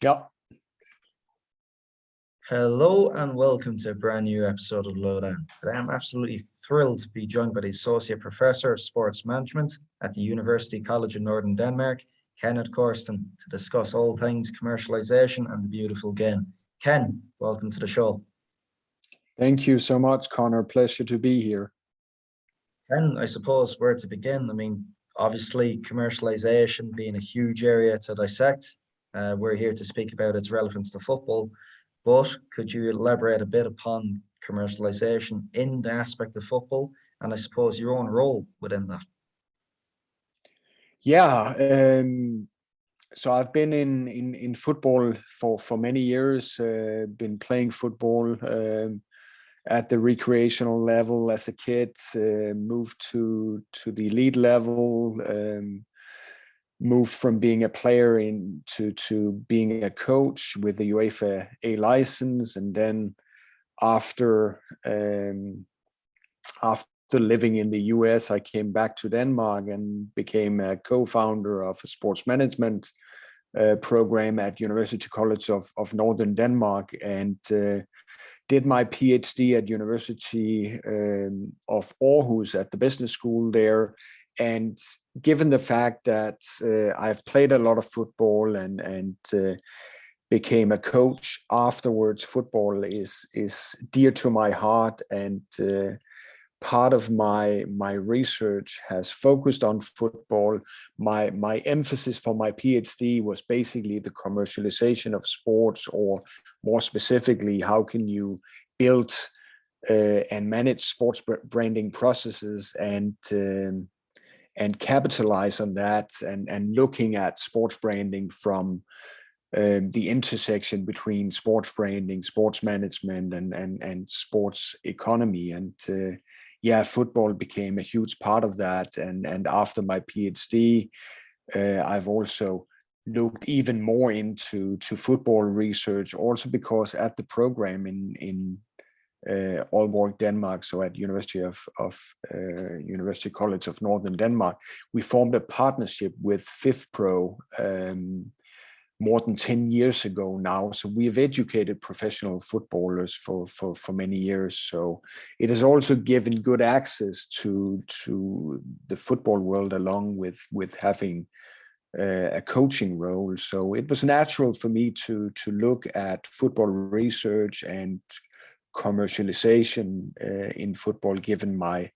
Yeah. Hello and welcome to a brand new episode of Lowdown. Today I'm absolutely thrilled to be joined by the Associate Professor of Sports Management at the University College of Northern Denmark, Kenneth Corsten, to discuss all things commercialization and the beautiful game. Ken, welcome to the show. Thank you so much, Connor. Pleasure to be here. Ken, I suppose where to begin? I mean, obviously commercialization being a huge area to dissect. We're here to speak about its relevance to football. But could you elaborate a bit upon commercialization in the aspect of football and I suppose your own role within that? Yeah. So I've been in football for many years. Been playing football at the recreational level as a kid. Moved to the elite level. Moved from being a player to being a coach with the UEFA A license, and then after living in the US, I came back to Denmark and became a co-founder of a sports management program at University College of Northern Denmark, and did my PhD at University of Aarhus at the business school there. And given the fact that I've played a lot of football and became a coach afterwards, football is dear to my heart, and part of my research has focused on football. My emphasis for my PhD was basically the commercialization of sports, or more specifically, how can you build and manage sports branding processes and capitalize on that, and looking at sports branding from the intersection between sports branding, sports management, and sports economy. And yeah, football became a huge part of that. And after my PhD, I've also looked even more into football research, also because at the program in Aalborg, Denmark, so at University College of Northern Denmark, we formed a partnership with FIFPro more than 10 years ago now. So we have educated professional footballers for many years. So it has also given good access to the football world, along with having a coaching role. So it was natural for me to look at football research and commercialization in football, given my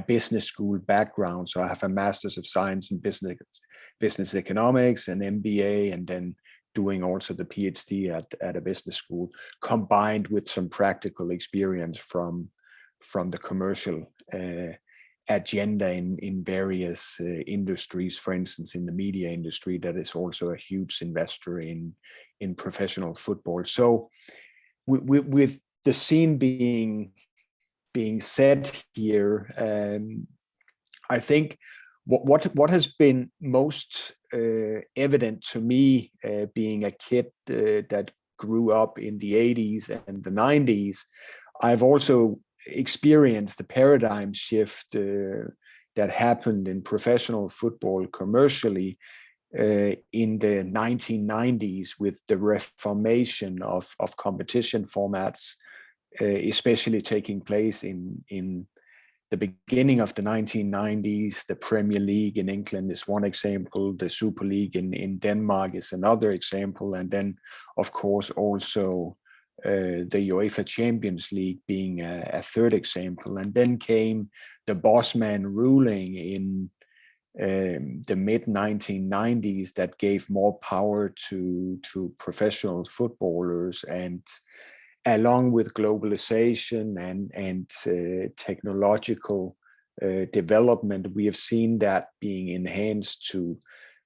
business school background. So I have a master's of science in business economics, an MBA, and then doing also the PhD at a business school, combined with some practical experience from the commercial agenda in various industries. For instance, in the media industry, that is also a huge investor in professional football. So with the scene being set here, I think what has been most evident to me, being a kid that grew up in the 80s and the 90s, I've also experienced the paradigm shift that happened in professional football commercially in the 1990s, with the reformation of competition formats, especially taking place in the beginning of the 1990s. The Premier League in England is one example. The Super League in Denmark is another example. And then, of course, also the UEFA Champions League being a third example. And then came the Bosman ruling in the mid-1990s that gave more power to professional footballers, and along with globalization and technological development, we have seen that being enhanced to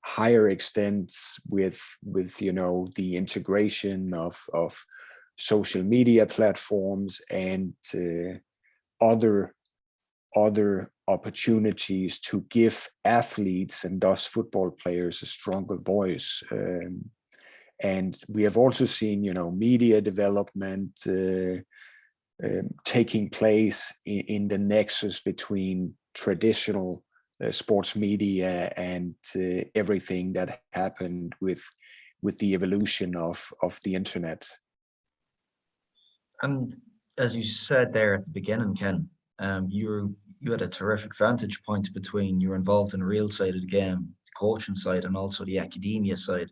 higher extents with the integration of social media platforms and other opportunities to give athletes, and thus football players, a stronger voice. And we have also seen, media development taking place in the nexus between traditional sports media and everything that happened with the evolution of the internet. And as you said there at the beginning, Ken, you had a terrific vantage point between you were involved in the real side of the game, the coaching side, and also the academia side.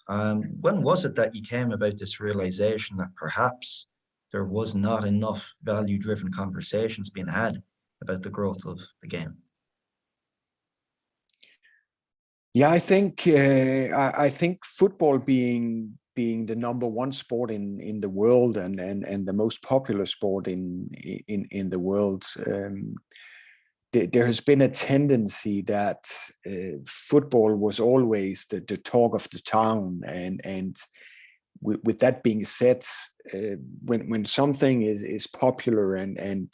When was it that you came about this realization that perhaps there was not enough value-driven conversations being had about the growth of the game? Yeah, I think football being the number one sport in the world and the most popular sport in the world, there has been a tendency that football was always the talk of the town, and with that being said, when something is popular and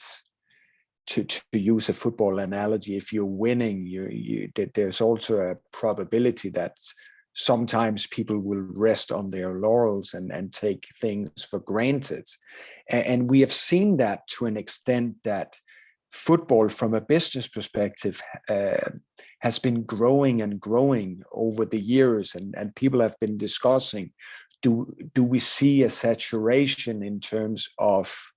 to use a football analogy, if you're winning, there's also a probability that sometimes people will rest on their laurels and take things for granted. And we have seen that to an extent that football from a business perspective has been growing and growing over the years, and people have been discussing, do we see a saturation in terms of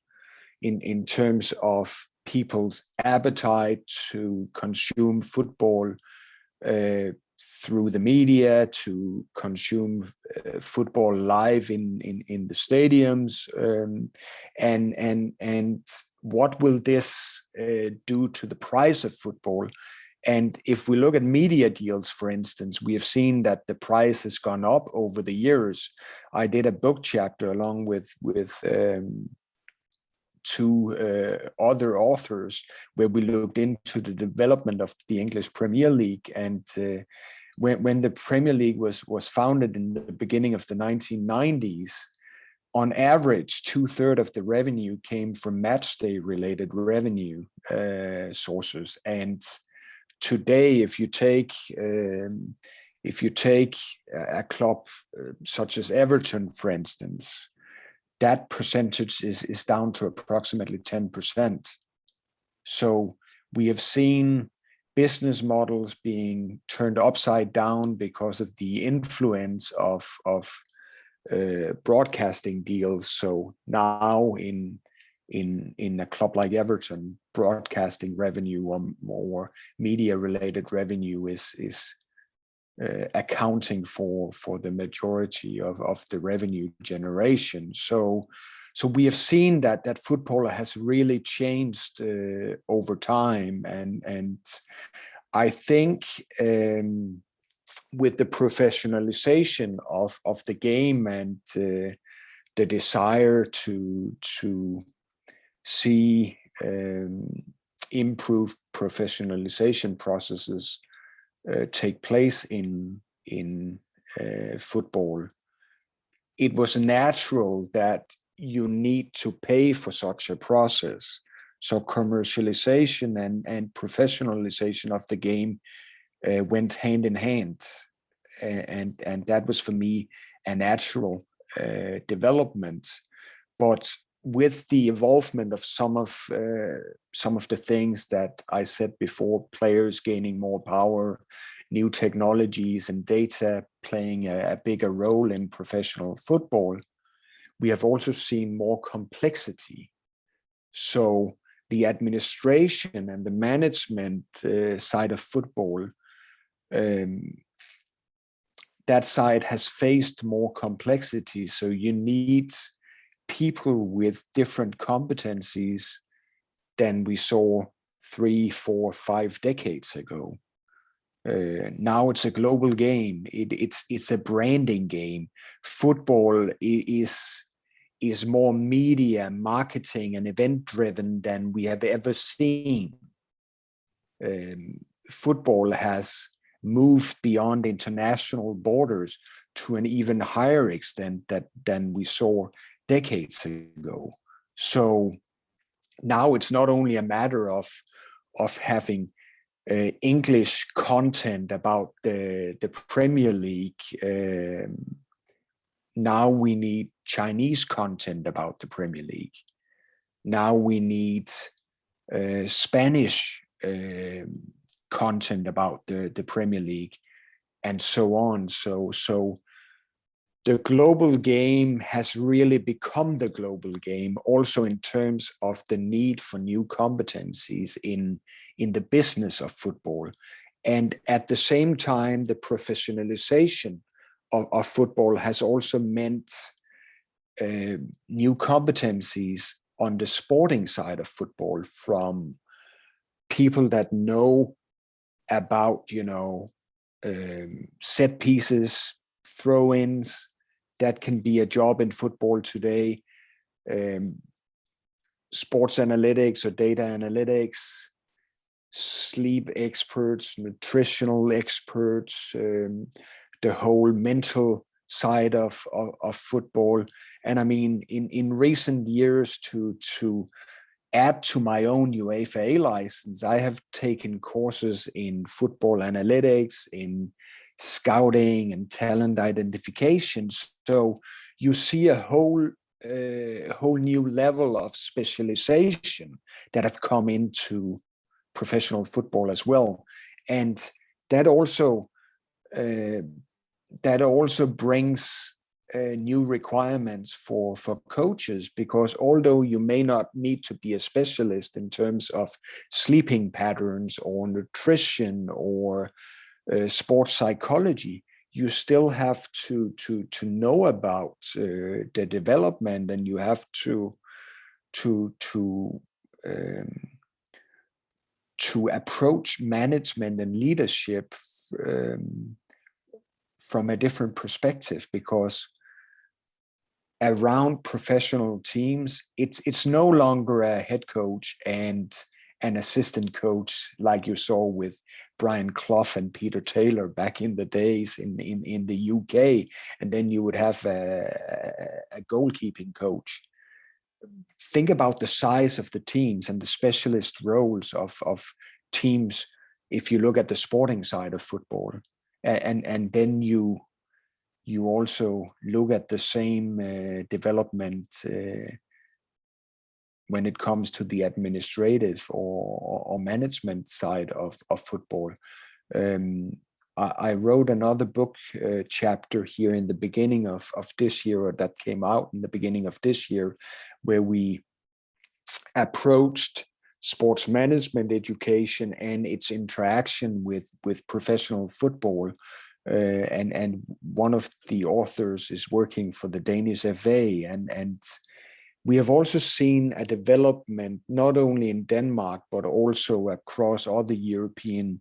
people's appetite to consume football through the media, to consume football live in the stadiums, and what will this do to the price of football? And if we look at media deals, for instance, we have seen that the price has gone up over the years. I did a book chapter along with two other authors where we looked into the development of the English Premier League. And when the Premier League was founded in the beginning of the 1990s, on average, 2/3 of the revenue came from match day related revenue sources. And today, if you take a club such as Everton, for instance, that percentage is down to approximately 10%. So we have seen business models being turned upside down because of the influence of broadcasting deals. So now in a club like Everton, broadcasting revenue or more media related revenue is accounting for the majority of the revenue generation. So we have seen that football has really changed over time, and I think with the professionalization of the game and the desire to see improved professionalization processes take place in football, it was natural that you need to pay for such a process. So commercialization and professionalization of the game went hand in hand, and that was for me a natural development. But with the involvement of some of the things that I said before, players gaining more power, new technologies and data playing a bigger role in professional football, we have also seen more complexity. So the administration and the management side of football, that side has faced more complexity. So you need people with different competencies than we saw 3, 4, 5 decades ago. Now it's a global game. It's a branding game. Football is more media, marketing, and event driven than we have ever seen. Football has moved beyond international borders to an even higher extent than we saw decades ago. So now it's not only a matter of having English content about the Premier League. Now we need Chinese content about the Premier League. Now we need Spanish content about the Premier League, and so on. So the global game has really become the global game, also in terms of the need for new competencies in the business of football. And at the same time, the professionalization of football has also meant new competencies on the sporting side of football, from people that know about, set pieces, throw-ins. That can be a job in football today. Sports analytics or data analytics, sleep experts, nutritional experts, the whole mental side of football. And I mean, in recent years, to add to my own UEFA A license, I have taken courses in football analytics, in scouting and talent identification. So you see a whole new level of specialization that have come into professional football as well. And that also brings new requirements for coaches, because although you may not need to be a specialist in terms of sleeping patterns or nutrition or sports psychology, you still have to know about the development, and you have to approach management and leadership from a different perspective, because around professional teams, it's no longer a head coach and an assistant coach like you saw with Brian Clough and Peter Taylor back in the days in the UK, and then you would have a goalkeeping coach. Think about the size of the teams and the specialist roles of teams if you look at the sporting side of football, and then you also look at the same development when it comes to the administrative or management side of football. I wrote another book chapter here in the beginning of this year, or that came out in the beginning of this year, where we approached sports management education and its interaction with professional football. And one of the authors is working for the Danish FA, and we have also seen a development not only in Denmark but also across other European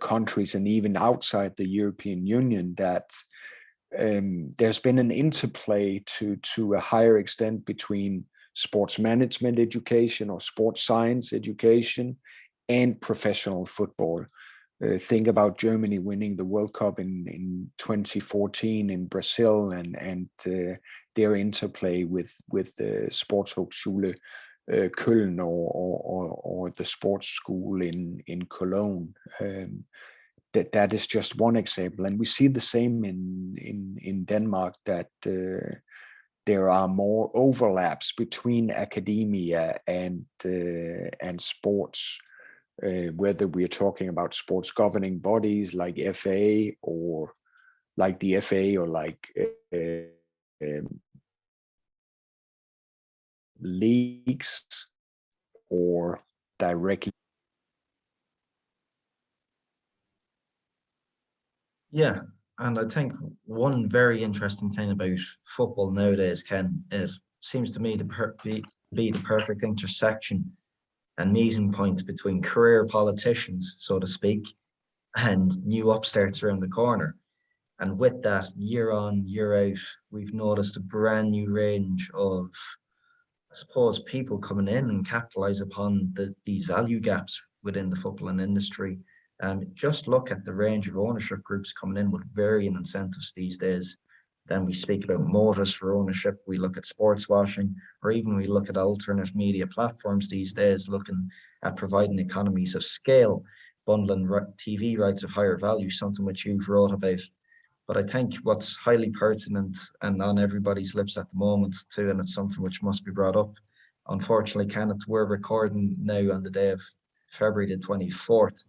countries and even outside the European Union, that there's been an interplay to a higher extent between sports management education or sports science education and professional football. Think about Germany winning the World Cup in 2014 in Brazil, and their interplay with the Sportshochschule Köln or the sports school in Cologne. That is just one example, and we see the same in Denmark, that there are more overlaps between academia and sports. Whether we're talking about sports governing bodies like FA or like the FA or like leagues or directly. Yeah, and I think one very interesting thing about football nowadays, Ken, it seems to me to be the perfect intersection and meeting point between career politicians, so to speak, and new upstarts around the corner. And with that, year on, year out, we've noticed a brand new range of, I suppose, people coming in and capitalize upon these value gaps within the footballing industry. Just look at the range of ownership groups coming in with varying incentives these days. Then we speak about motives for ownership. We look at sports washing, or even we look at alternate media platforms these days, looking at providing economies of scale, bundling TV rights of higher value, something which you've wrote about. But I think what's highly pertinent and on everybody's lips at the moment too, and it's something which must be brought up. Unfortunately, Kenneth, we're recording now on the day of February the 24th,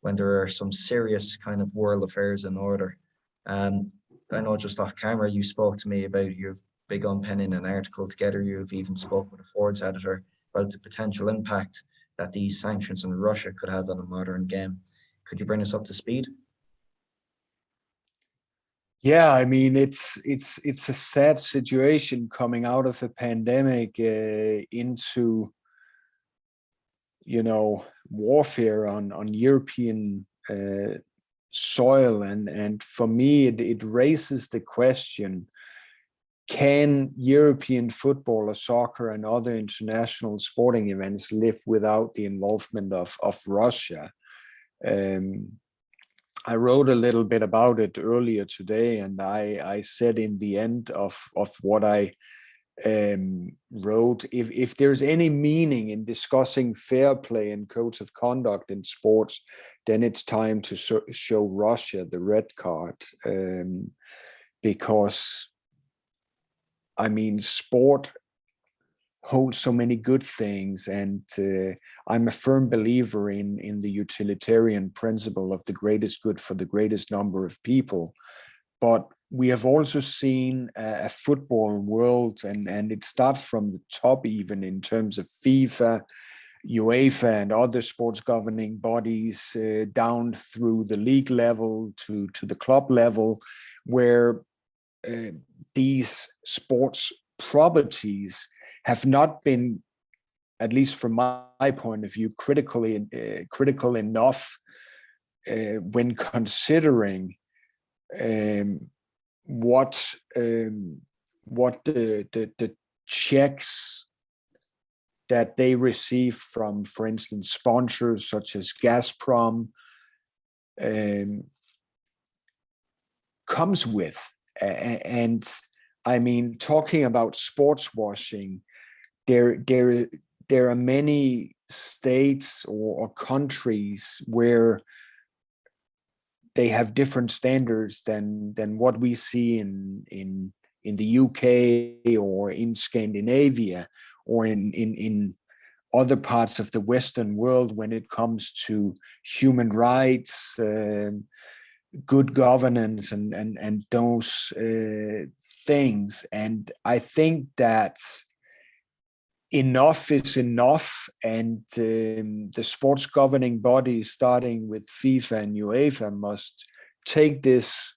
when there are some serious kind of world affairs in order. I know just off camera you spoke to me about you've big on penning an article together. You've even spoke with a Ford's editor about the potential impact that these sanctions on Russia could have on a modern game. Could you bring us up to speed? Yeah, I mean it's a sad situation coming out of a pandemic into warfare on European soil, and for me it raises the question: can European football or soccer and other international sporting events live without the involvement of Russia? I wrote a little bit about it earlier today, and I said in the end of what I wrote, if there's any meaning in discussing fair play and codes of conduct in sports, then it's time to show Russia the red card, because I mean, sport holds so many good things, and I'm a firm believer in the utilitarian principle of the greatest good for the greatest number of people. But we have also seen a football world, and it starts from the top, even in terms of FIFA, UEFA, and other sports governing bodies, down through the league level to the club level, where these sports properties have not been, at least from my point of view, critical enough when considering what the checks that they receive from, for instance, sponsors such as Gazprom comes with. And I mean, talking about sports washing, there are many states or countries where they have different standards than what we see in the UK or in Scandinavia or in other parts of the Western world when it comes to human rights, good governance, and those things. And I think that enough is enough, and the sports governing bodies, starting with FIFA and UEFA, must take this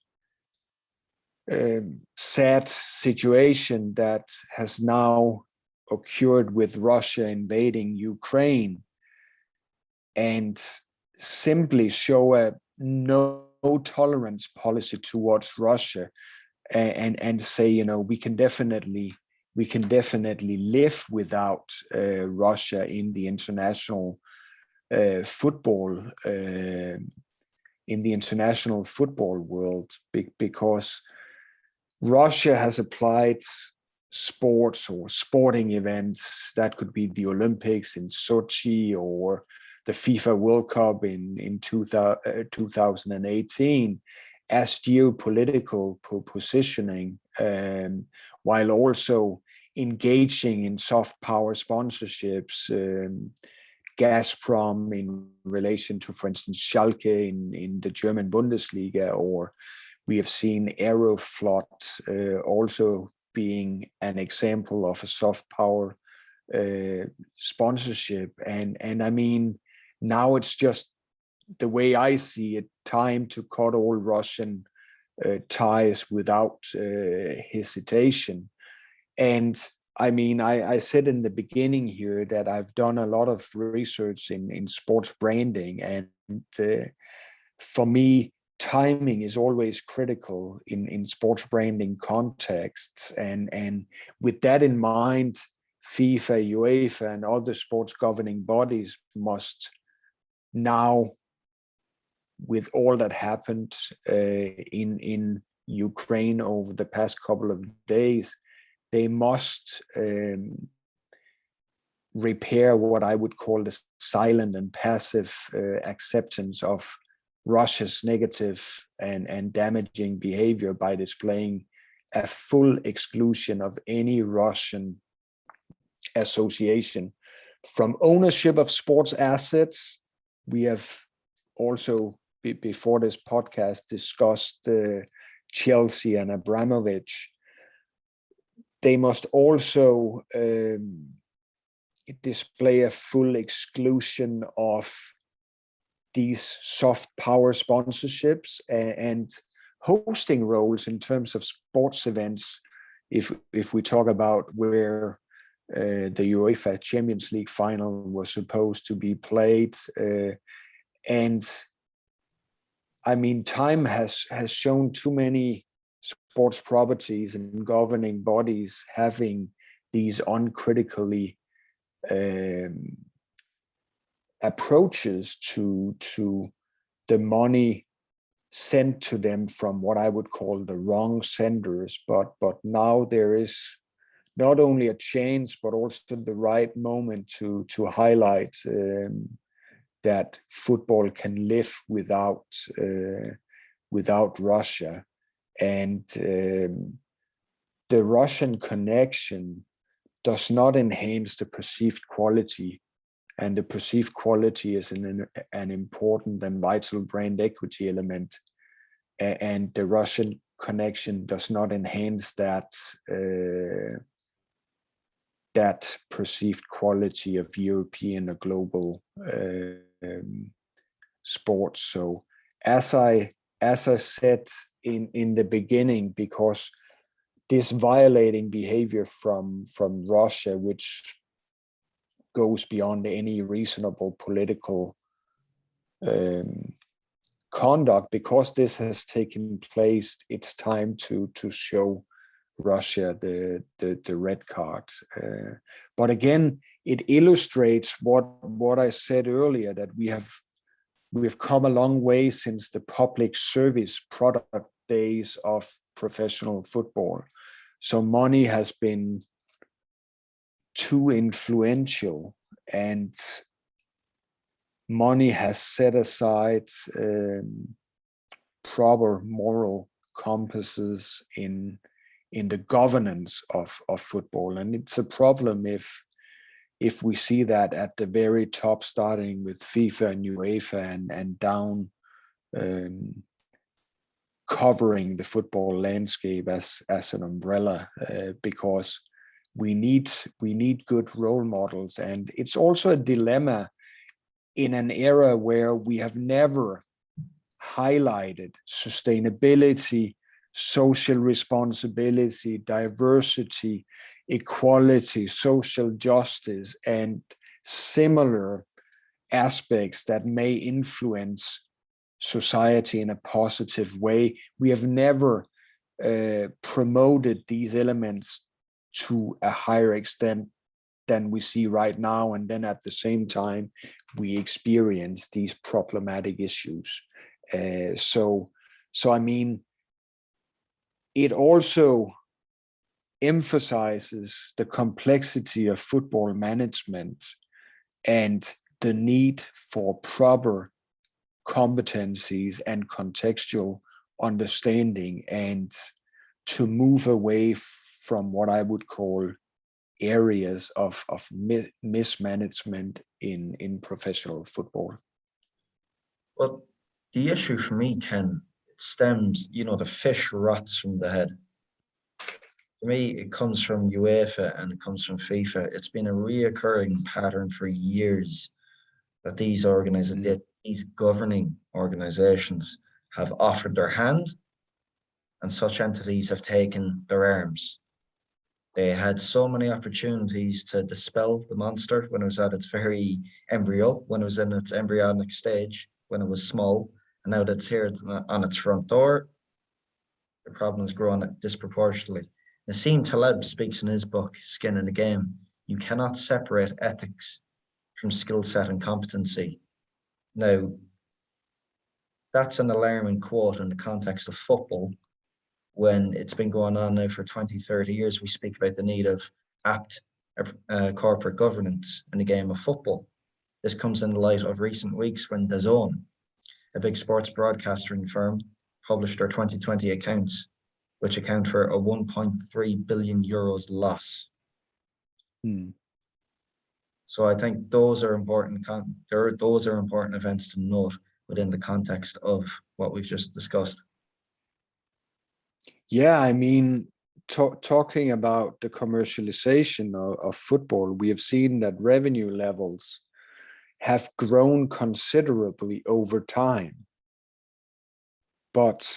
sad situation that has now occurred with Russia invading Ukraine and simply show a no tolerance policy towards Russia, and say, we can definitely live without Russia in the international football world, because Russia has applied sports or sporting events, that could be the Olympics in Sochi or the FIFA World Cup in 2018, as geopolitical positioning, while also engaging in soft power sponsorships, Gazprom in relation to, for instance, Schalke in the German Bundesliga, or we have seen Aeroflot also being an example of a soft power sponsorship. And I mean, now it's just, the way I see it, time to cut all Russian ties without hesitation. And I mean, I said in the beginning here that I've done a lot of research in sports branding, and for me, timing is always critical in sports branding contexts. And with that in mind, FIFA, UEFA, and other sports governing bodies must now, with all that happened in Ukraine over the past couple of days, they must repair what I would call the silent and passive acceptance of Russia's negative and damaging behavior by displaying a full exclusion of any Russian association from ownership of sports assets. We have also, before this podcast, discussed Chelsea and Abramovich, they must also display a full exclusion of these soft power sponsorships and hosting roles in terms of sports events. If we talk about where the UEFA Champions League final was supposed to be played, and I mean, time has shown too many sports properties and governing bodies having these uncritically approaches to the money sent to them from what I would call the wrong senders. But now there is not only a change, but also the right moment to highlight that football can live without Russia, and the Russian connection does not enhance the perceived quality, and the perceived quality is an important and vital brand equity element, and the Russian connection does not enhance that that perceived quality of European or global sports. So as I said in the beginning, because this violating behavior from Russia, which goes beyond any reasonable political conduct, because this has taken place, it's time to show Russia the red card. But again, it illustrates what I said earlier, that we have come a long way since the public service product days of professional football. So money has been too influential, and money has set aside proper moral compasses in the governance of football. And it's a problem if we see that at the very top, starting with FIFA and UEFA and down, covering the football landscape as an umbrella, because we need good role models. And it's also a dilemma in an era where we have never highlighted sustainability, social responsibility, diversity, equality, social justice, and similar aspects that may influence society in a positive way. We have never promoted these elements to a higher extent than we see right now, and then at the same time we experience these problematic issues. So I mean, it also emphasizes the complexity of football management and the need for proper competencies and contextual understanding, and to move away from what I would call areas of mismanagement in professional football. Well, the issue for me, Ken, stems, the fish rots from the head. For me, it comes from UEFA and it comes from FIFA. It's been a reoccurring pattern for years that these governing organizations have offered their hand, and such entities have taken their arms. They had so many opportunities to dispel the monster when it was at its very embryo, when it was in its embryonic stage, when it was small, and now that it's here on its front door, the problem has grown disproportionately. Nassim Taleb speaks in his book, Skin in the Game, you cannot separate ethics from skill set and competency. Now, that's an alarming quote in the context of football. When it's been going on now for 20, 30 years, we speak about the need of apt corporate governance in the game of football. This comes in the light of recent weeks when DAZN, a big sports broadcasting firm, published their 2020 accounts, which account for a 1.3 billion euros loss. So I think those are important. Those are important events to note within the context of what we've just discussed. Yeah, I mean, talking about the commercialization of football, we have seen that revenue levels have grown considerably over time, but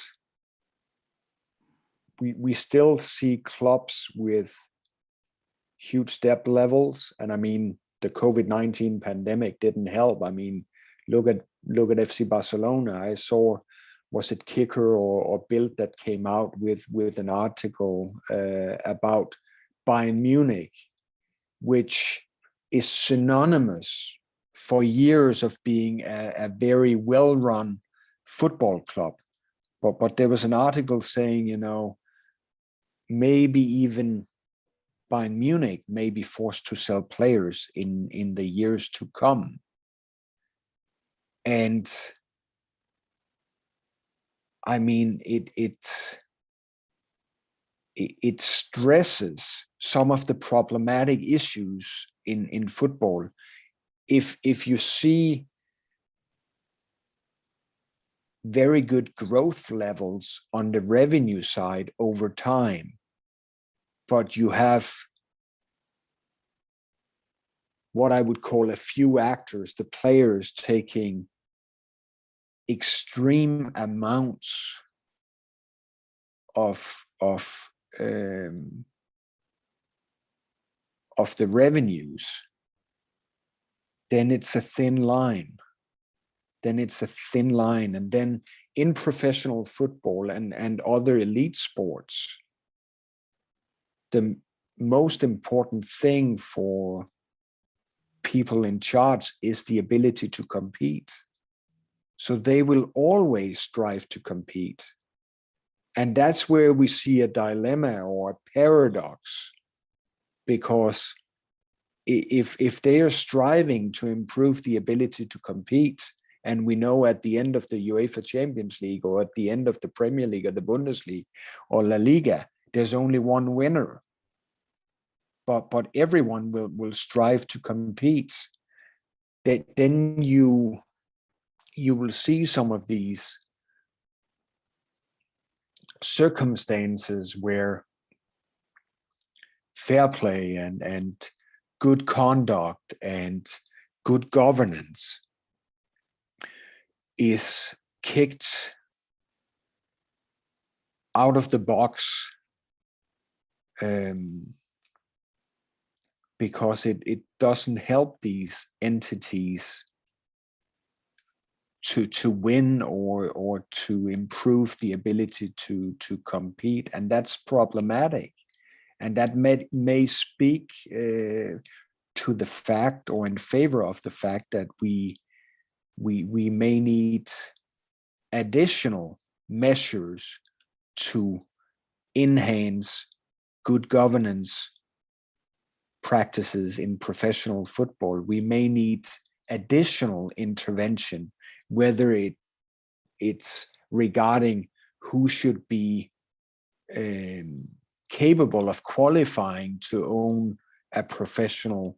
we still see clubs with huge debt levels. And I mean, the COVID-19 pandemic didn't help. I mean, look at FC Barcelona. I saw, was it Kicker or Bild that came out with an article about Bayern Munich, which is synonymous for years of being a very well-run football club. But there was an article saying, you know, maybe even Bayern Munich may be forced to sell players in the years to come. And I mean, it stresses some of the problematic issues in football. If you see very good growth levels on the revenue side over time, but you have what I would call a few actors, the players taking extreme amounts of the revenues, then it's a thin line. And then in professional football and other elite sports, the most important thing for people in charge is the ability to compete. So they will always strive to compete. And that's where we see a dilemma or a paradox, because if they are striving to improve the ability to compete, and we know at the end of the UEFA Champions League or at the end of the Premier League or the Bundesliga or La Liga, there's only one winner. But everyone will strive to compete. Then you will see some of these circumstances where fair play and good conduct and good governance is kicked out of the box, because it doesn't help these entities to win or to improve the ability to compete, and that's problematic. And that may speak to the fact, or in favor of the fact, that we may need additional measures to enhance good governance practices in professional football. We may need additional intervention, whether it's regarding who should be capable of qualifying to own a professional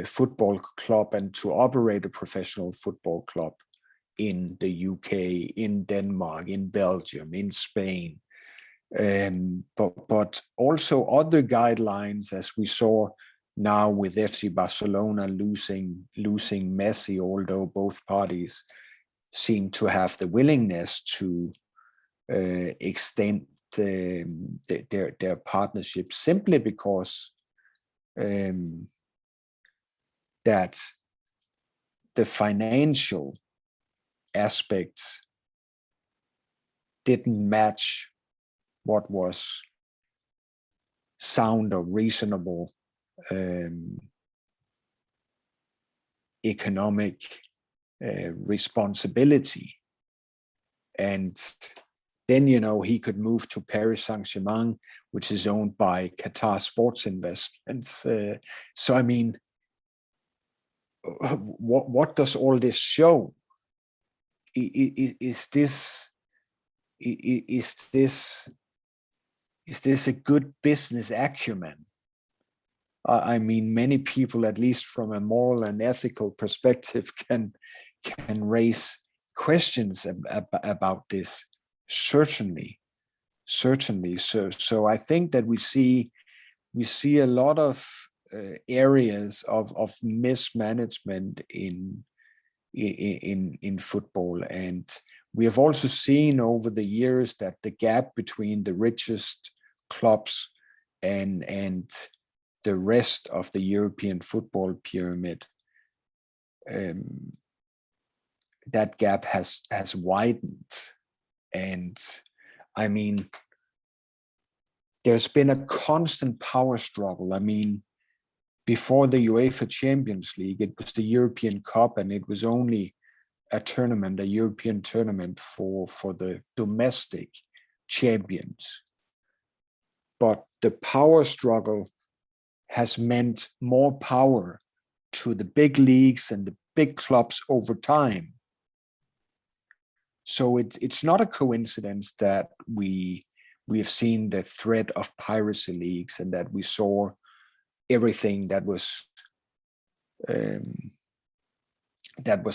football club and to operate a professional football club in the UK, in Denmark, in Belgium, in Spain, but also other guidelines, as we saw now with FC Barcelona losing Messi, although both parties seem to have the willingness to extend their partnership, simply because that the financial aspects didn't match what was sound or reasonable economic responsibility. And then, you know, he could move to Paris Saint-Germain, which is owned by Qatar Sports Investments. So, I mean, what does all this show? Is this a good business acumen? I mean, many people, at least from a moral and ethical perspective, can raise questions about this, certainly. certainly. So I think that we see a lot of areas of mismanagement in football, and we have also seen over the years that the gap between the richest clubs and the rest of the European football pyramid, that gap has widened. And I mean, there's been a constant power struggle. I mean, before the UEFA Champions League, it was the European Cup, and it was only a tournament, a European tournament for the domestic champions. But the power struggle has meant more power to the big leagues and the big clubs over time. So it's not a coincidence that we have seen the threat of piracy leagues, and that we saw everything that was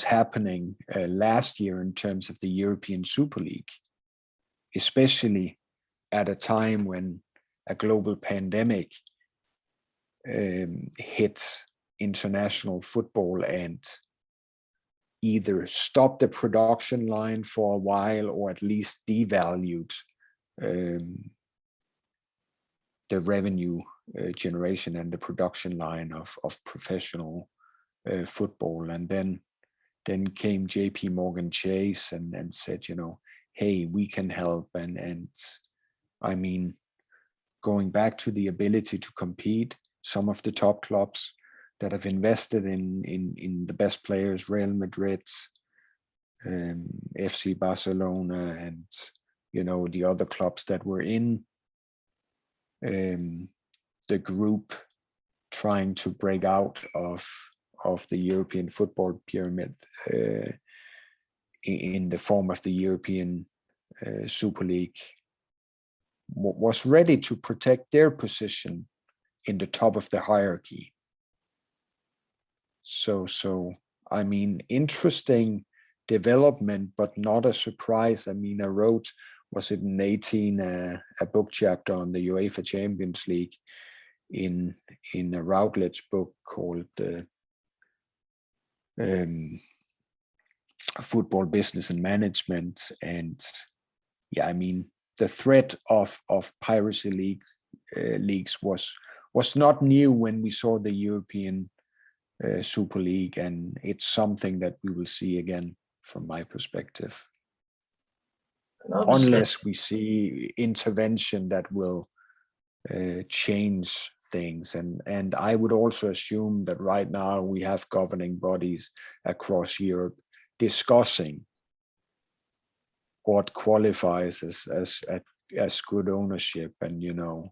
happening last year in terms of the European Super League, especially at a time when a global pandemic hit international football and either stopped the production line for a while, or at least devalued the revenue generation and the production line of professional football. And then came JP Morgan Chase and said, you know, hey, we can help. And I mean, going back to the ability to compete, some of the top clubs that have invested in the best players, Real Madrid, FC Barcelona, and, you know, the other clubs that were in the group trying to break out of the European football pyramid in the form of the European Super League, was ready to protect their position in the top of the hierarchy. So I mean, interesting development, but not a surprise. I mean, I wrote, was it in 18, a book chapter on the UEFA Champions League in a Routledge book called Football Business and Management. And yeah, I mean, the threat of piracy leagues was not new when we saw the European Super League, and it's something that we will see again from my perspective, unless we see intervention that will change things. And I would also assume that right now we have governing bodies across Europe discussing what qualifies as good ownership, and, you know,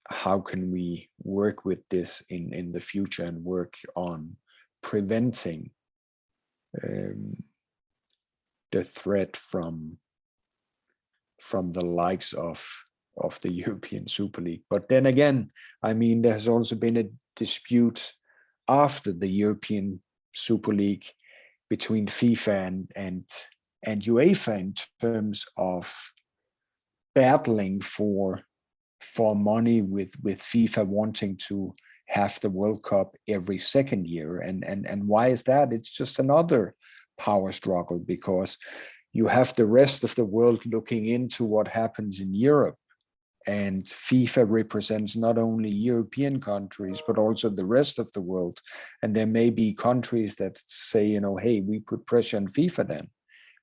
how can we work with this in the future and work on preventing the threat from the likes of the European Super League. But then again, I mean, there has also been a dispute after the European Super League between FIFA and UEFA in terms of battling for money, with FIFA wanting to have the World Cup every second year. And why is that? It's just another power struggle, because you have the rest of the world looking into what happens in Europe, and FIFA represents not only European countries, but also the rest of the world. And there may be countries that say, you know, hey, we put pressure on FIFA then,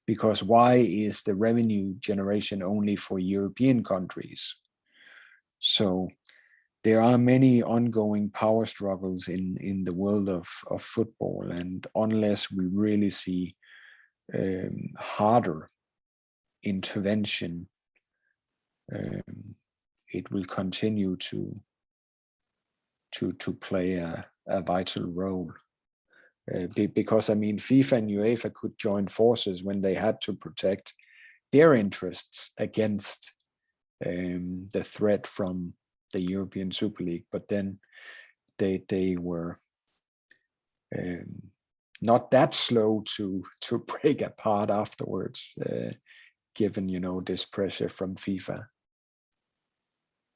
because why is the revenue generation only for European countries? So there are many ongoing power struggles in the world of football, and unless we really see harder intervention, it will continue to play a vital role. Because I mean, FIFA and UEFA could join forces when they had to protect their interests against the threat from the European Super League, but then they were not that slow to break apart afterwards. given, this pressure from FIFA.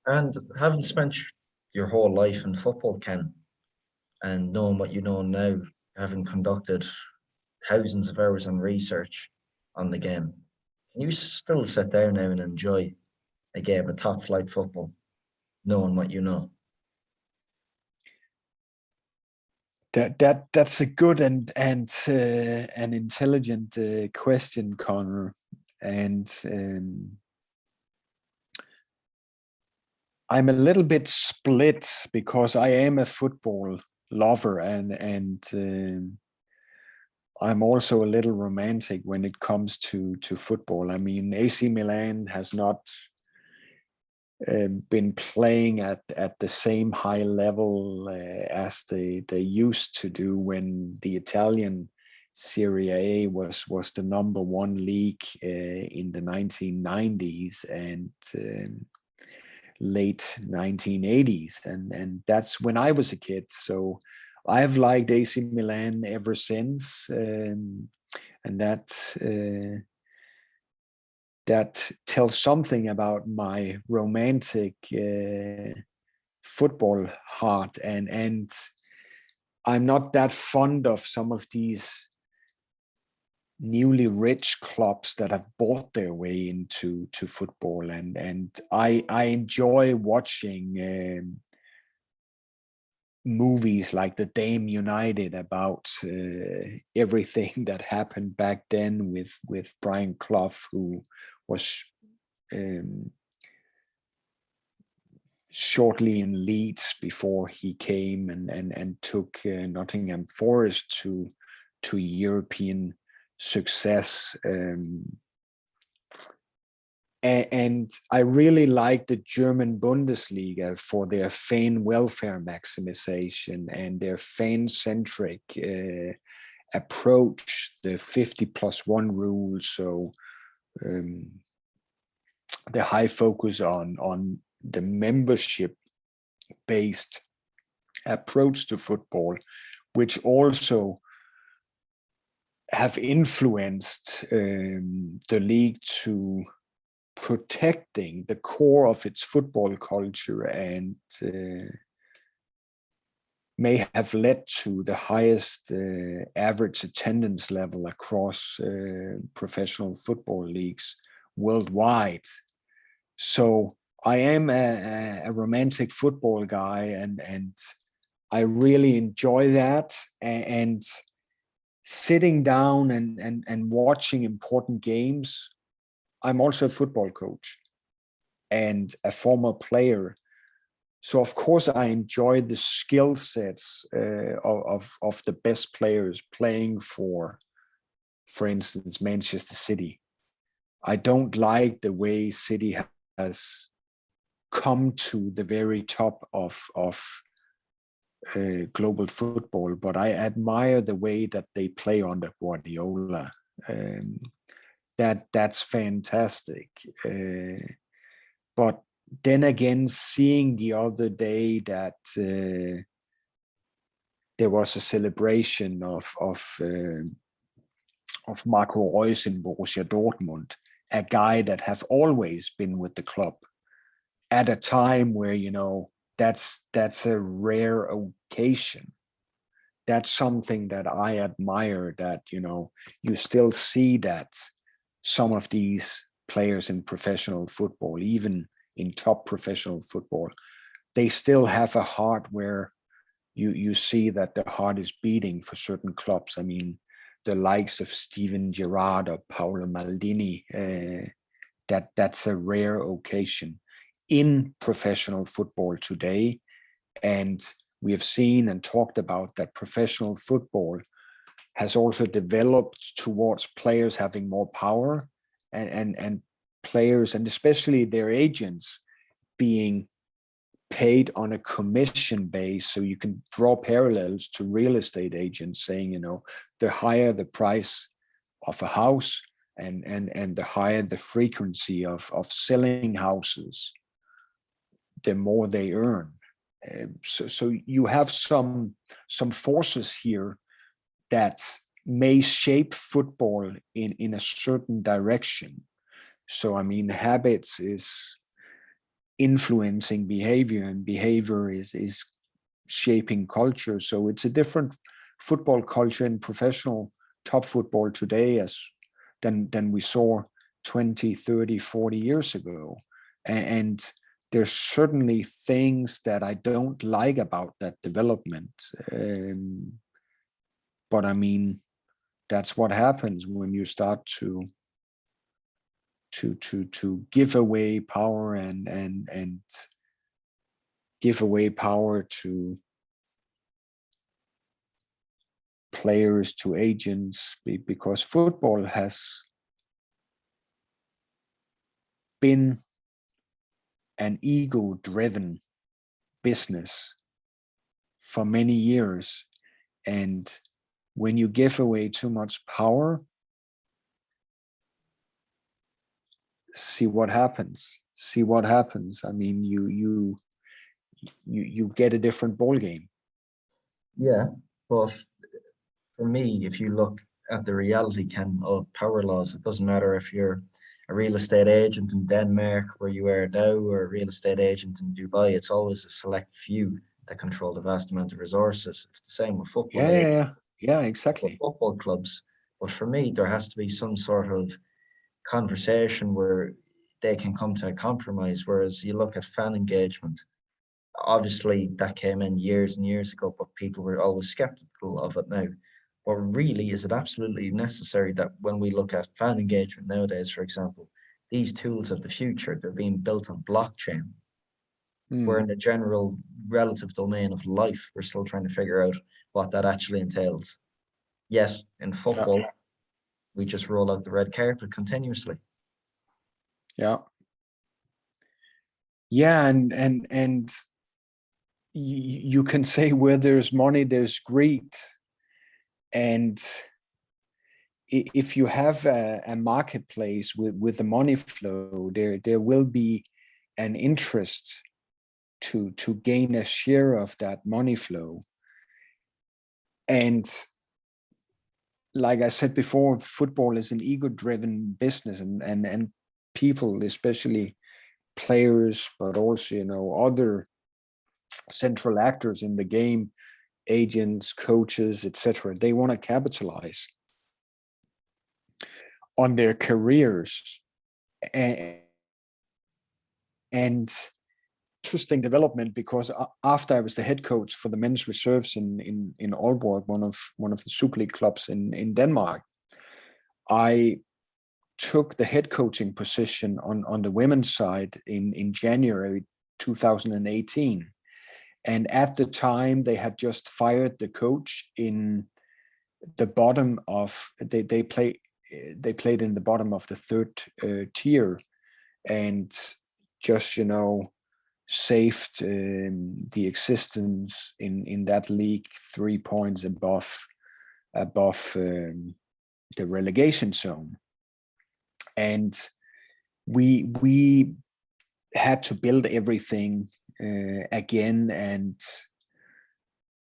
And having spent your whole life in football, Ken, and knowing what you know now, having conducted thousands of hours in research on the game, can you still sit down now and enjoy a game of top flight football, knowing what you know? That's a good and an intelligent question, Connor. And I'm a little bit split because I am a football lover, and I'm also a little romantic when it comes to football. I mean, AC Milan has not been playing at the same high level as they used to do when the Italian Serie A was the #1 league in the 1990s and late 1980s, and that's when I was a kid. So I've liked AC Milan ever since, and that tells something about my romantic football heart, and I'm not that fond of some of these newly rich clubs that have bought their way into football, and I enjoy watching movies like the Dame United about everything that happened back then with Brian Clough, who was shortly in Leeds before he came and took Nottingham Forest to European success. And I really like the German Bundesliga for their fan welfare maximization and their fan-centric approach, the 50+1 rule. So the high focus on the membership-based approach to football, which also have influenced the league to protecting the core of its football culture, and may have led to the highest average attendance level across professional football leagues worldwide. So I am a romantic football guy, and I really enjoy that. And sitting down and watching important games. I'm also a football coach and a former player. So of course I enjoy the skill sets of the best players playing for instance, Manchester City. I don't like the way City has come to the very top of global football, but I admire the way that they play under Guardiola. That's fantastic. But then again, seeing the other day that there was a celebration of Marco Reus in Borussia Dortmund, a guy that have always been with the club, at a time where, that's a rare occasion. That's something that I admire, that, you still see that some of these players in professional football, even in top professional football, they still have a heart where you see that the heart is beating for certain clubs. I mean, the likes of Steven Gerrard or Paolo Maldini, that's a rare occasion in professional football today. And we have seen and talked about that professional football has also developed towards players having more power, and players, and especially their agents, being paid on a commission base. So you can draw parallels to real estate agents saying, the higher the price of a house and the higher the frequency of selling houses, the more they earn. So you have some forces here that may shape football in a certain direction. So, I mean, habits is influencing behavior, and behavior is shaping culture. So it's a different football culture in professional top football today as than we saw 20, 30, 40 years ago. And there's certainly things that I don't like about that development. But I mean, that's what happens when you start to give away power and give away power to players, to agents, because football has been an ego-driven business for many years. And when you give away too much power, see what happens. See what happens. I mean, you get a different ball game. Yeah, but for me, if you look at the reality, Ken, of power laws, it doesn't matter if you're a real estate agent in Denmark, where you are now, or a real estate agent in Dubai. It's always a select few that control the vast amount of resources. It's the same with football agents, Yeah, with exactly. football clubs. But for me, there has to be some sort of conversation where they can come to a compromise. Whereas you look at fan engagement, obviously that came in years and years ago, but people were always skeptical of it now. But really, is it absolutely necessary that when we look at fan engagement nowadays, for example, these tools of the future, they're being built on blockchain? We're in the general relative domain of life. We're still trying to figure out what that actually entails. Yet in football, we just roll out the red carpet continuously. Yeah. And you can say where there's money, there's greed. And if you have a marketplace with the money flow, there will be an interest to gain a share of that money flow. And like I said before, football is an ego-driven business, and people, especially players, but also other central actors in the game, agents, coaches, etc. They want to capitalize on their careers, and interesting development, because after I was the head coach for the men's reserves in Aalborg, one of the Super League clubs in Denmark, I took the head coaching position on the women's side in January 2018. And at the time, they had just fired the coach in the bottom of they played in the bottom of the third tier, and just saved the existence in that league 3 points above the relegation zone. And we had to build everything again, and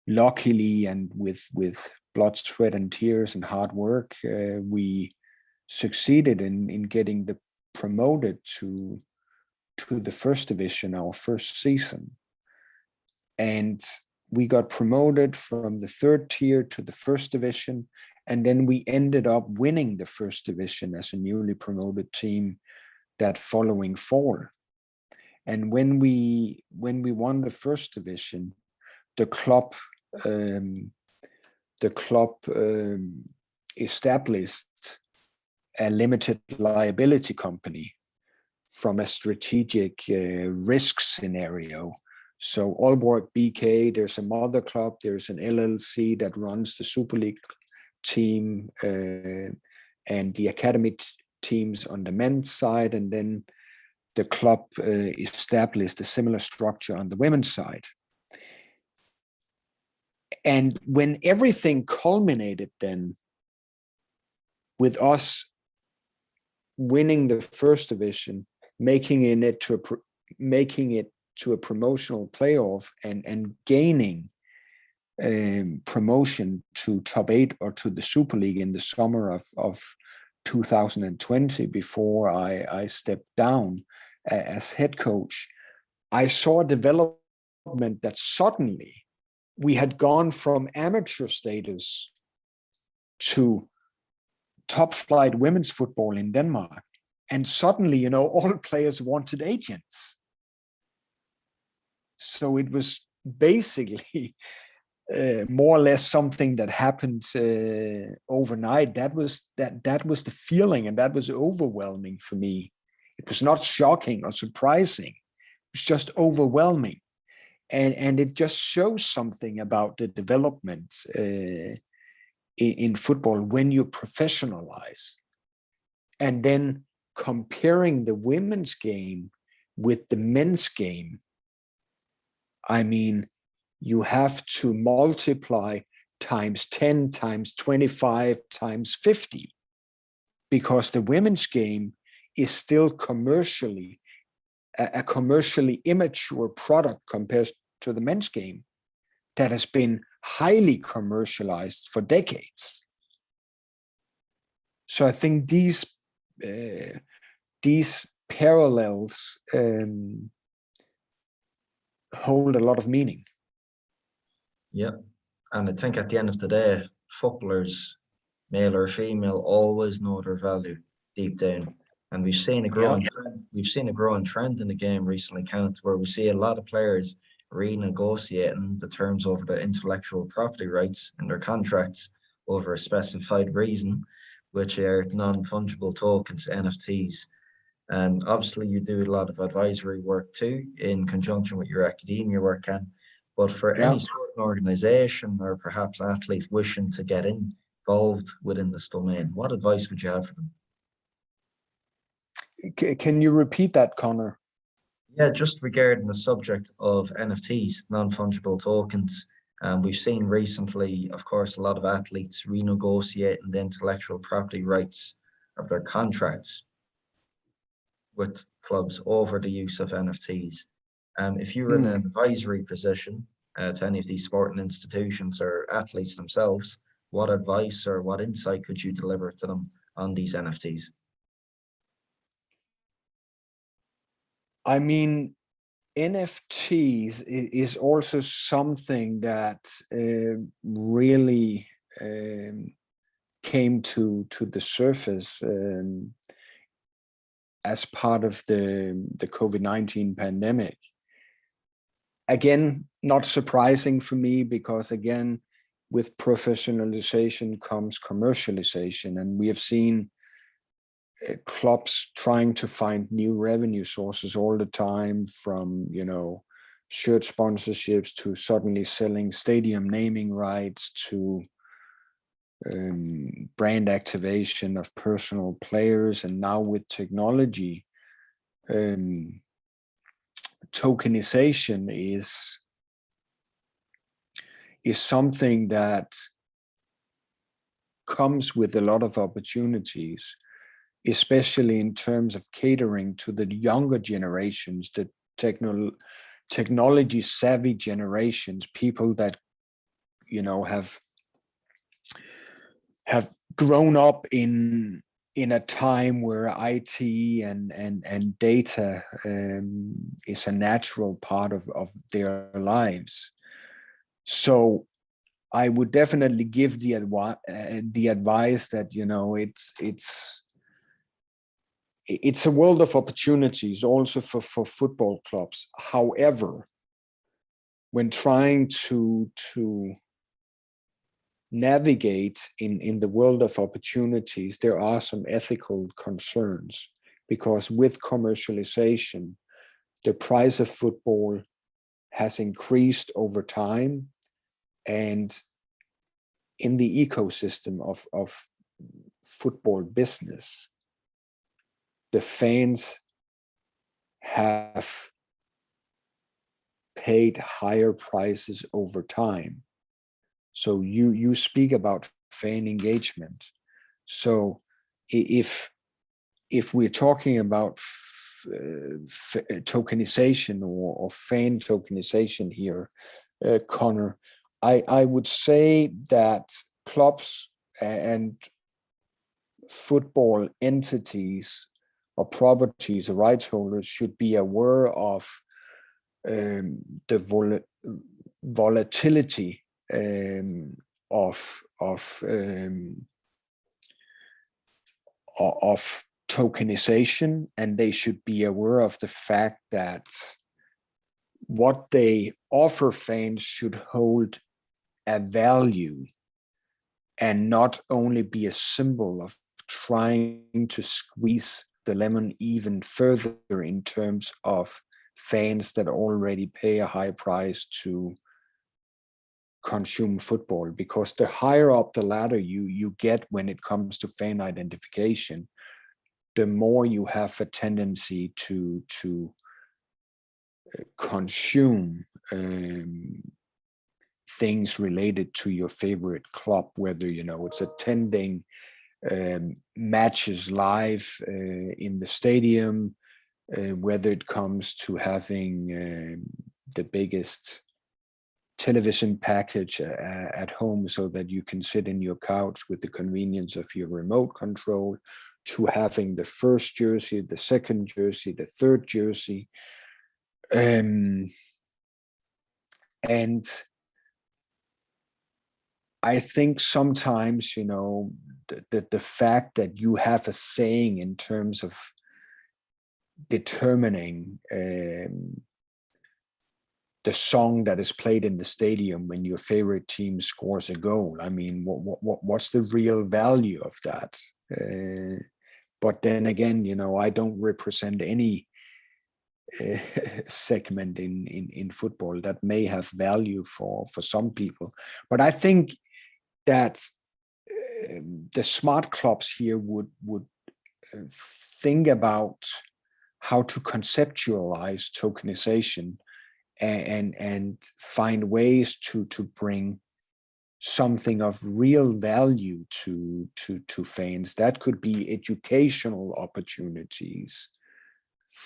luckily, and with blood, sweat, and tears and hard work, we succeeded in getting the promoted to the first division our first season. And we got promoted from the third tier to the first division, and then we ended up winning the first division as a newly promoted team that following fall. And when we won the first division, the club established a limited liability company from a strategic risk scenario. So Aalborg BK, there's a mother club, there's an LLC that runs the Super League team and the academy teams on the men's side, and then the club established a similar structure on the women's side. And when everything culminated then with us winning the first division, making it to a promotional playoff, and gaining promotion to top 8 or to the Super League in the summer of 2020, before I stepped down as head coach, I saw a development that suddenly we had gone from amateur status to top flight women's football in Denmark. And suddenly, you know, all players wanted agents. So it was basically more or less something that happened overnight. That was the feeling, and that was overwhelming for me. It was not shocking or surprising. It was just overwhelming. And it just shows something about the development in football when you professionalize. And then comparing the women's game with the men's game, I mean, you have to multiply times 10, times 25, times 50, because the women's game is still commercially a commercially immature product compared to the men's game that has been highly commercialized for decades. So I think these parallels hold a lot of meaning. Yeah, and I think at the end of the day, footballers, male or female, always know their value deep down. And we've seen a growing trend. We've seen a growing trend in the game recently, Kenneth, where we see a lot of players renegotiating the terms over the intellectual property rights in their contracts over a specified reason, which are non-fungible tokens, NFTs. And obviously you do a lot of advisory work too, in conjunction with your academia work, Ken. But for any sporting organization or perhaps athlete wishing to get involved within this domain, what advice would you have for them? Can you repeat that, Connor? Yeah, just regarding the subject of NFTs, non-fungible tokens. We've seen recently, of course, a lot of athletes renegotiating the intellectual property rights of their contracts with clubs over the use of NFTs. If you were in an advisory position to any of these sporting institutions or athletes themselves, what advice or what insight could you deliver to them on these NFTs? I mean, NFTs is also something that really came to the surface as part of the COVID-19 pandemic. Again, not surprising for me, because again, with professionalization comes commercialization, and we have seen clubs trying to find new revenue sources all the time, from, you know, shirt sponsorships to suddenly selling stadium naming rights to brand activation of personal players. And now with technology, tokenization is something that comes with a lot of opportunities, especially in terms of catering to the younger generations, the technology savvy generations, people that, you know, have grown up in a time where IT and data is a natural part of their lives. So I would definitely give the advice that, you know, it's a world of opportunities also for football clubs. However, when trying to navigate in the world of opportunities, there are some ethical concerns, because with commercialization, the price of football has increased over time, and in the ecosystem of football business, the fans have paid higher prices over time. So you speak about fan engagement. So if we're talking about tokenization or fan tokenization here, Connor, I would say that clubs and football entities or properties or rights holders should be aware of the volatility of tokenization, and they should be aware of the fact that what they offer fans should hold a value and not only be a symbol of trying to squeeze the lemon even further in terms of fans that already pay a high price to consume football. Because the higher up the ladder you get when it comes to fan identification, the more you have a tendency to consume things related to your favorite club, whether it's attending matches live in the stadium, whether it comes to having the biggest television package at home so that you can sit in your couch with the convenience of your remote control, to having the first jersey, the second jersey, the third jersey. And I think sometimes, the fact that you have a saying in terms of determining the song that is played in the stadium when your favorite team scores a goal. I mean, what's the real value of that? But then again, I don't represent any segment in football that may have value for some people. But I think that the smart clubs here would think about how to conceptualize tokenization and find ways to bring something of real value to fans. That could be educational opportunities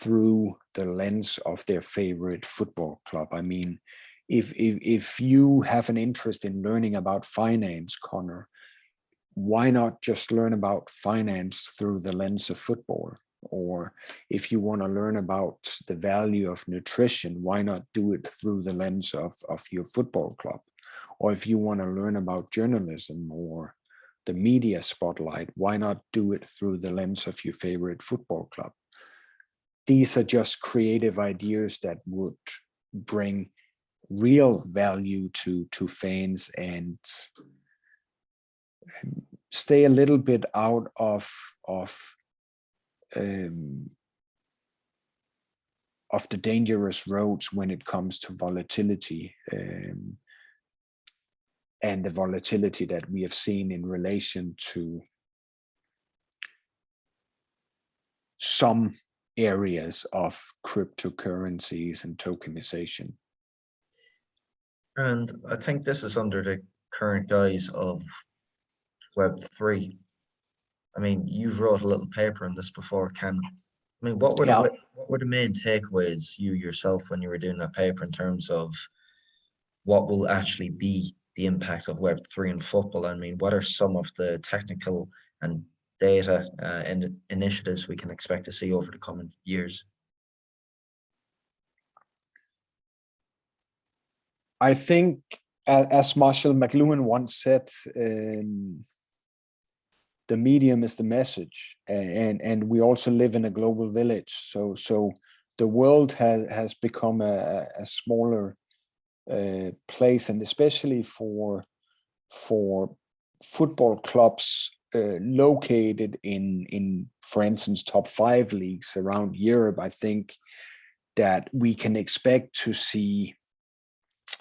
through the lens of their favorite football club. I mean, if you have an interest in learning about finance, Connor, why not just learn about finance through the lens of football? Or if you want to learn about the value of nutrition, why not do it through the lens of your football club? Or if you want to learn about journalism or the media spotlight, why not do it through the lens of your favorite football club? These are just creative ideas that would bring real value to fans and stay a little bit out of the dangerous roads when it comes to volatility, and the volatility that we have seen in relation to some areas of cryptocurrencies and tokenization. And I think this is under the current guise of Web3. I mean, you've wrote a little paper on this before, Ken. I mean, what were the main takeaways you yourself when you were doing that paper in terms of what will actually be the impact of Web3 in football? I mean, what are some of the technical and data and initiatives we can expect to see over the coming years? I think, as Marshall McLuhan once said, the medium is the message, and we also live in a global village. So the world has become a smaller place, and especially for football clubs located in, for instance, top 5 leagues around Europe, I think that we can expect to see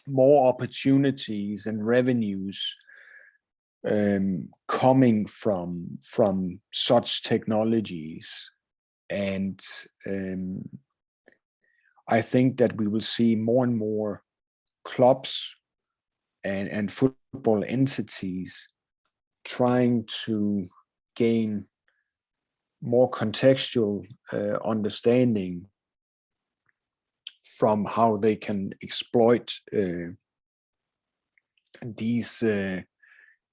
more opportunities and revenues coming from such technologies. And I think that we will see more and more clubs and football entities trying to gain more contextual understanding from how they can exploit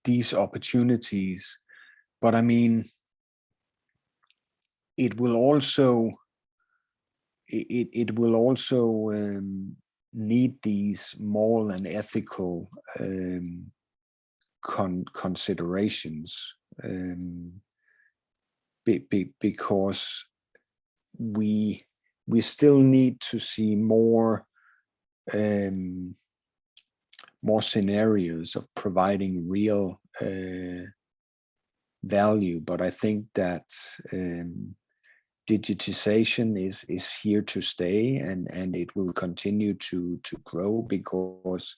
these opportunities. But I mean, it will also need these moral and ethical considerations, because we still need to see more scenarios of providing real value. But I think that digitization is here to stay, and it will continue to grow, because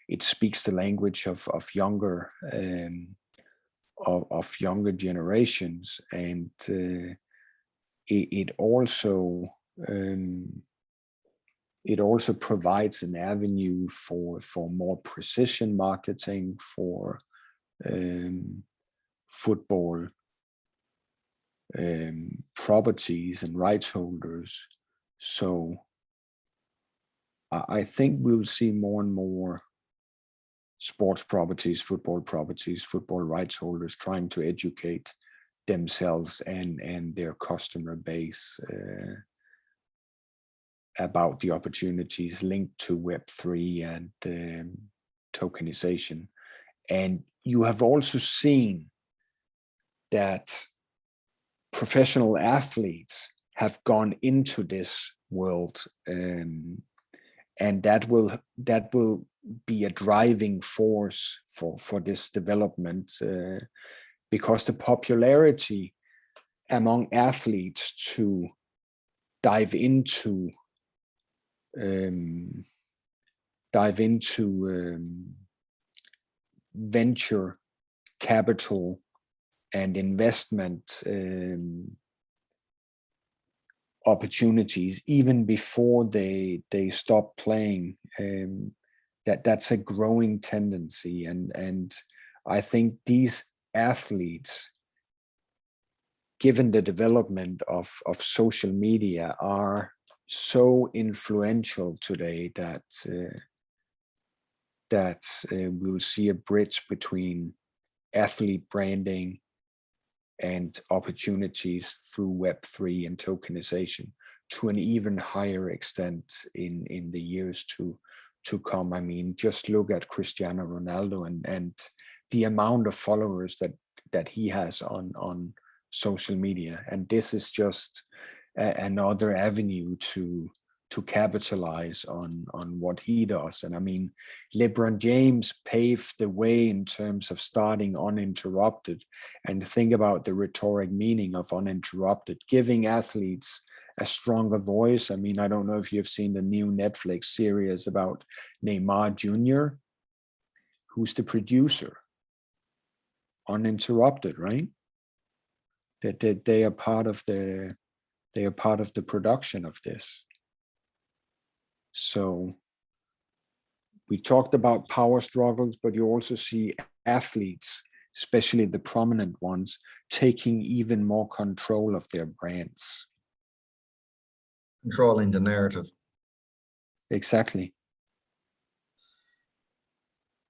it speaks the language of younger generations, and it also provides an avenue for more precision marketing for football properties and rights holders. So I think we'll see more and more sports properties, football rights holders trying to educate themselves and their customer base about the opportunities linked to Web3 and tokenization. And you have also seen that professional athletes have gone into this world, and that will be a driving force for this development, because the popularity among athletes to dive into venture capital and investment opportunities even before they stop playing, that's a growing tendency, and I think these athletes, given the development of social media, are so influential today that we'll see a bridge between athlete branding and opportunities through Web3 and tokenization to an even higher extent in the years to come. I mean, just look at Cristiano Ronaldo and the amount of followers that he has on social media, and this is just another avenue to capitalize on what he does. And I mean, LeBron James paved the way in terms of starting uninterrupted, and think about the rhetoric meaning of uninterrupted, giving athletes a stronger voice. I mean, I don't know if you've seen the new Netflix series about Neymar Jr., who's the producer. Uninterrupted, right? That they are part of the production of this. So we talked about power struggles, but you also see athletes, especially the prominent ones, taking even more control of their brands. Controlling the narrative. Exactly.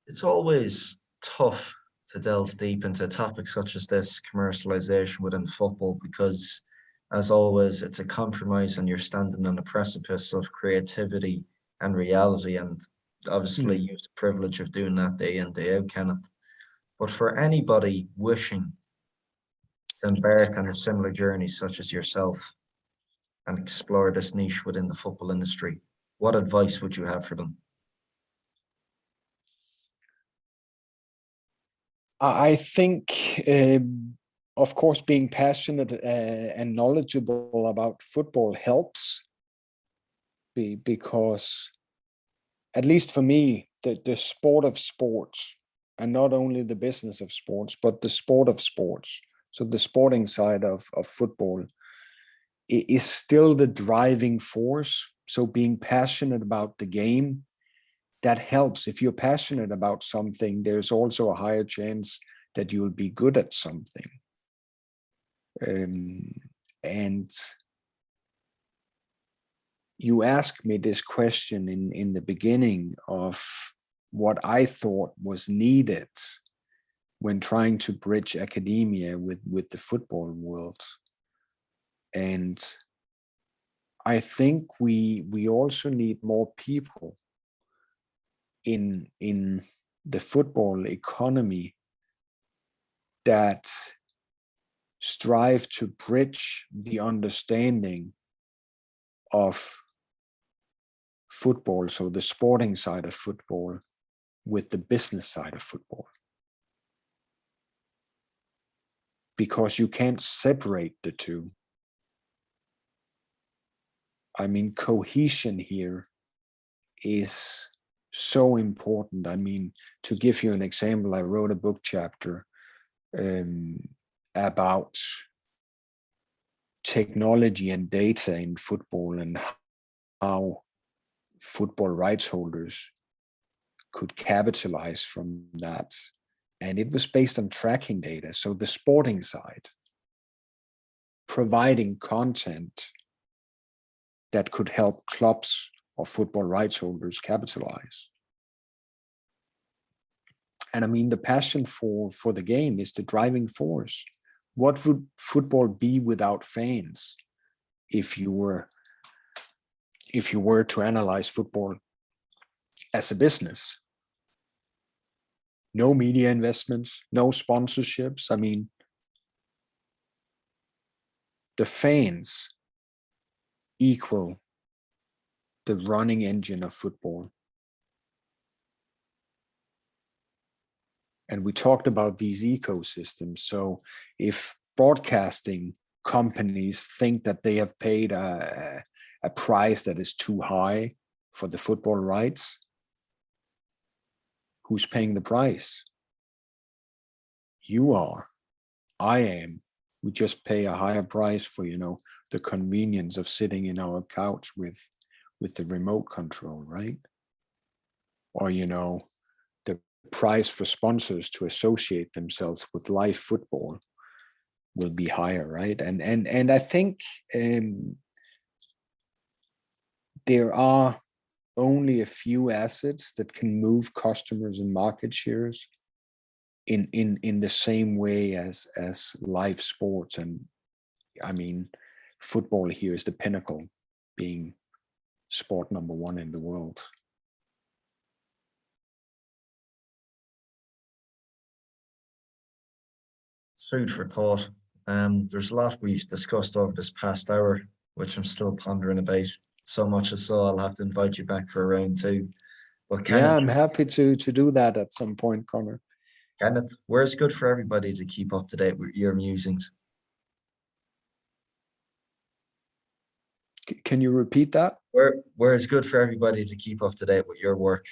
It's always tough to delve deep into topics such as this, commercialization within football, because as always, it's a compromise and you're standing on the precipice of creativity and reality. And obviously you have the privilege of doing that day in, day out, Kenneth. But for anybody wishing to embark on a similar journey such as yourself and explore this niche within the football industry, what advice would you have for them? I think, of course, being passionate and knowledgeable about football helps, because, at least for me, the sport of sports, and not only the business of sports, but the sport of sports, so the sporting side of football, is still the driving force. So being passionate about the game, that helps. If you're passionate about something, there's also a higher chance that you'll be good at something. And you asked me this question in the beginning of what I thought was needed when trying to bridge academia with the football world. And I think we also need more people in the football economy that strive to bridge the understanding of football, so the sporting side of football, with the business side of football. Because you can't separate the two. I mean, cohesion here is so important. I mean, to give you an example, I wrote a book chapter about technology and data in football and how football rights holders could capitalize from that. And it was based on tracking data. So the sporting side, providing content that could help clubs or football rights holders capitalize. And I mean, the passion for the game is the driving force. What would football be without fans if you were to analyze football as a business? No media investments, no sponsorships. I mean, the fans equal the running engine of football. And we talked about these ecosystems. So if broadcasting companies think that they have paid a price that is too high for the football rights, who's paying the price? You are. I am. We just pay a higher price for, the convenience of sitting in our couch with the remote control, right? Or, the price for sponsors to associate themselves with live football will be higher, right? And I think there are only a few assets that can move customers and market shares in the same way as live sports. And I mean, football here is the pinnacle, being sport number one in the world. Food for thought. There's a lot we've discussed over this past hour, which I'm still pondering about. So much so I'll have to invite you back for a round two. But Kenneth, Yeah, I'm happy to do that at some point, Connor. Kenneth, where's good for everybody to keep up to date with your musings? Can you repeat that? Where it's good for everybody to keep up to date with your work?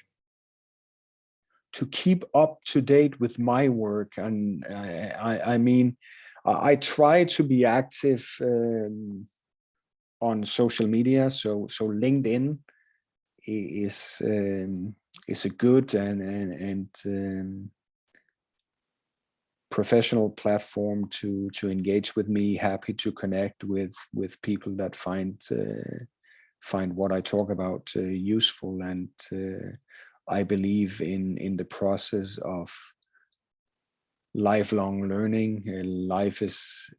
To keep up to date with my work, and I mean, I try to be active on social media. So LinkedIn is a good and professional platform to engage with me. Happy to connect with people that find what I talk about useful. And I believe in the process of lifelong learning. Life is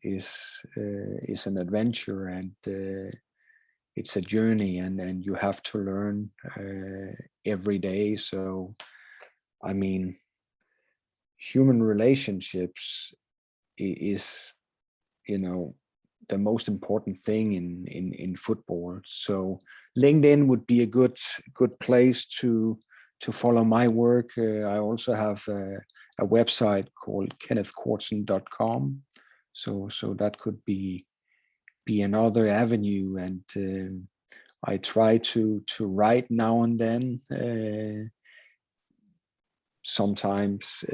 an adventure, and it's a journey, and you have to learn every day. So, I mean, human relationships is, the most important thing in football. So LinkedIn would be a good place to follow my work. I also have a website called kennethcorson.com. So that could be another avenue. And I try to write now and then. Sometimes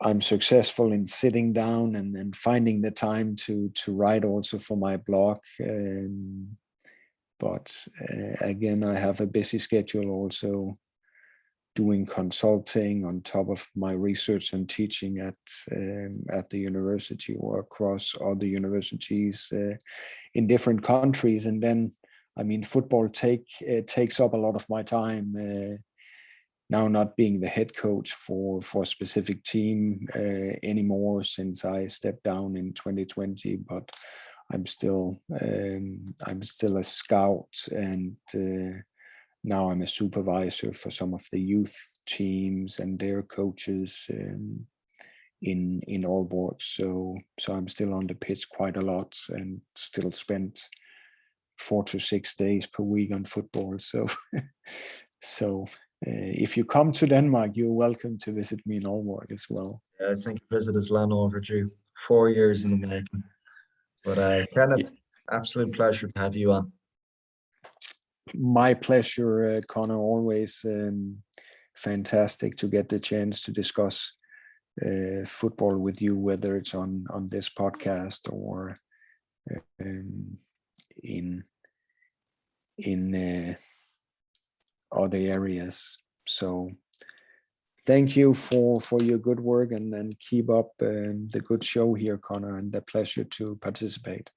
I'm successful in sitting down and finding the time to write also for my blog. But again, I have a busy schedule also, doing consulting on top of my research and teaching at the university or across other universities in different countries. And then, I mean, football takes up a lot of my time. now not being the head coach for a specific team anymore since I stepped down in 2020, but I'm still a scout, and now I'm a supervisor for some of the youth teams and their coaches in all boards. So I'm still on the pitch quite a lot, and still spend 4 to 6 days per week on football. So if you come to Denmark, you're welcome to visit me in Aalborg as well. I think a visit is long overdue. 4 years in the making. But Kenneth, absolute pleasure to have you on. My pleasure, Connor. Always fantastic to get the chance to discuss football with you, whether it's on this podcast or in other areas. So thank you for your good work, and keep up the good show here, Connor, and a pleasure to participate.